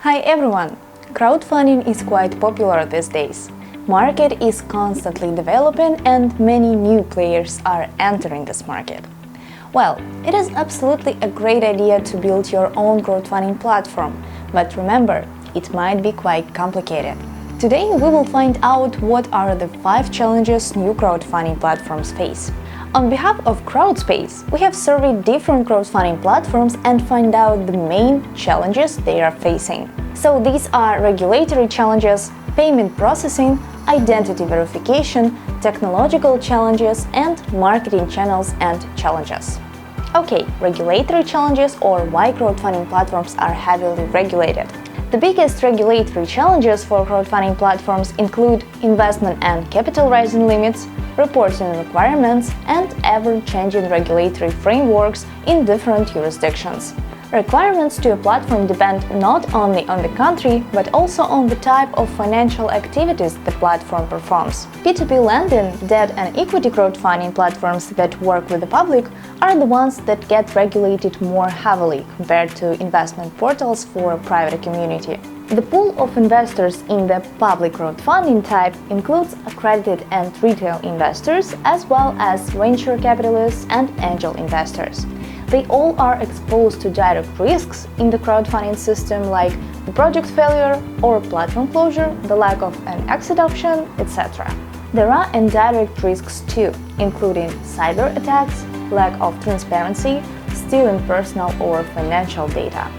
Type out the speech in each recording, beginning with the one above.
Hi everyone! Crowdfunding is quite popular these days. Market is constantly developing and many new players are entering this market. Well, it is absolutely a great idea to build your own crowdfunding platform, but remember, it might be quite complicated. Today we will find out what are the 5 challenges new crowdfunding platforms face. On behalf of CrowdSpace, we have surveyed different crowdfunding platforms and find out the main challenges they are facing. So these are regulatory challenges, payment processing, identity verification, technological challenges, and marketing channels and challenges. Okay, regulatory challenges, or why crowdfunding platforms are heavily regulated. The biggest regulatory challenges for crowdfunding platforms include investment and capital raising limits, reporting requirements, and ever-changing regulatory frameworks in different jurisdictions. Requirements to a platform depend not only on the country, but also on the type of financial activities the platform performs. P2P lending, debt and equity crowdfunding platforms that work with the public are the ones that get regulated more heavily compared to investment portals for a private community. The pool of investors in the public crowdfunding type includes accredited and retail investors, as well as venture capitalists and angel investors. They all are exposed to direct risks in the crowdfunding system, like the project failure or platform closure, the lack of an exit option, etc. There are indirect risks too, including cyber attacks, lack of transparency, stealing personal or financial data.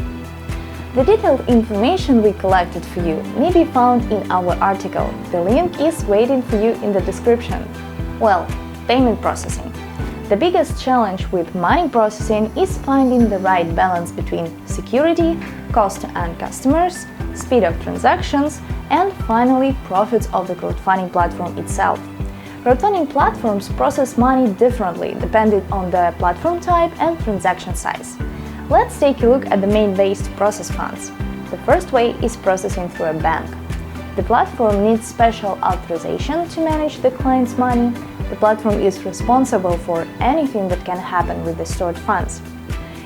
The detailed information we collected for you may be found in our article. The link is waiting for you in the description. Well, payment processing. The biggest challenge with money processing is finding the right balance between security, cost to end customers, speed of transactions, and finally profits of the crowdfunding platform itself. Crowdfunding platforms process money differently depending on the platform type and transaction size. Let's take a look at the main ways to process funds. The first way is processing through a bank. The platform needs special authorization to manage the client's money. The platform is responsible for anything that can happen with the stored funds.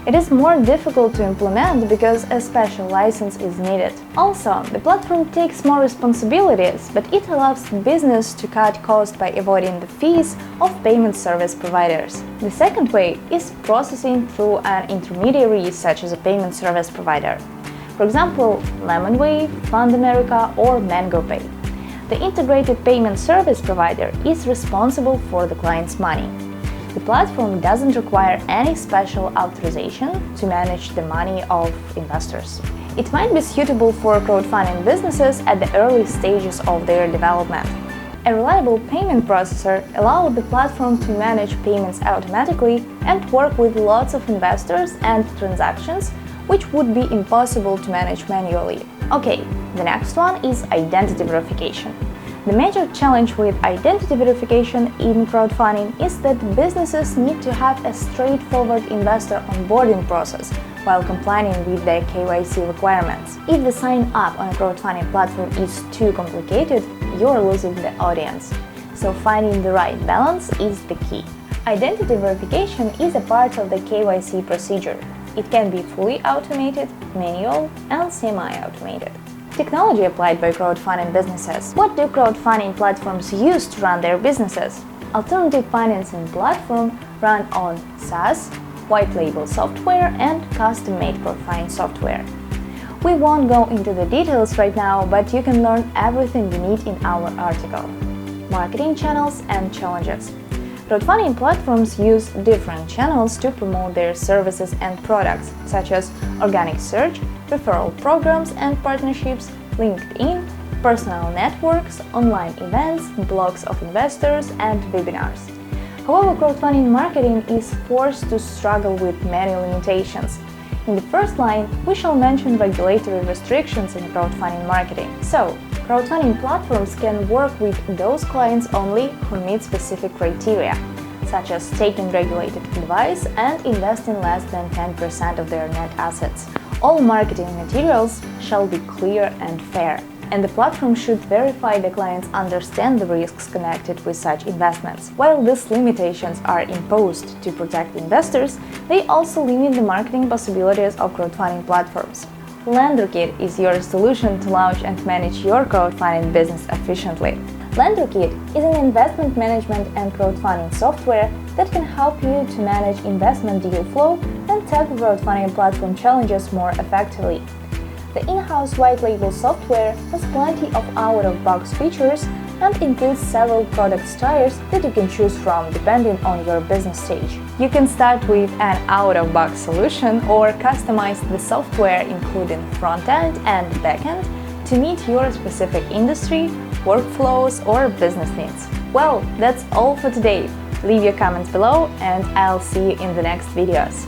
It is more difficult to implement because a special license is needed. Also, the platform takes more responsibilities, but it allows business to cut costs by avoiding the fees of payment service providers. The second way is processing through an intermediary such as a payment service provider. For example, Lemonway, Fund America or MangoPay. The integrated payment service provider is responsible for the client's money. The platform doesn't require any special authorization to manage the money of investors. It might be suitable for crowdfunding businesses at the early stages of their development. A reliable payment processor allows the platform to manage payments automatically and work with lots of investors and transactions, which would be impossible to manage manually. Okay, the next one is identity verification. The major challenge with identity verification in crowdfunding is that businesses need to have a straightforward investor onboarding process while complying with the KYC requirements. If the sign up on a crowdfunding platform is too complicated, you're losing the audience. So finding the right balance is the key. Identity verification is a part of the KYC procedure. It can be fully automated, manual, and semi-automated. Technology applied by crowdfunding businesses. What do crowdfunding platforms use to run their businesses? Alternative financing platforms run on SaaS, white label software, and custom-made crowdfunding software. We won't go into the details right now, but you can learn everything you need in our article. Marketing channels and challenges. Crowdfunding platforms use different channels to promote their services and products, such as organic search, referral programs and partnerships, LinkedIn, personal networks, online events, blogs of investors, and webinars. However, crowdfunding marketing is forced to struggle with many limitations. In the first line, we shall mention regulatory restrictions in crowdfunding marketing. So, crowdfunding platforms can work with those clients only who meet specific criteria, such as taking regulated advice and investing less than 10% of their net assets. All marketing materials shall be clear and fair, and the platform should verify the clients understand the risks connected with such investments. While these limitations are imposed to protect investors, they also limit the marketing possibilities of crowdfunding platforms. LenderKit is your solution to launch and manage your crowdfunding business efficiently. LenderKit is an investment management and crowdfunding software that can help you to manage investment deal flow and tackle crowdfunding platform challenges more effectively. The in-house white-label software has plenty of out-of-box features and includes several product tiers that you can choose from depending on your business stage. You can start with an out-of-box solution or customize the software including front-end and back-end to meet your specific industry, workflows, or business needs. Well, that's all for today. Leave your comments below and I'll see you in the next videos.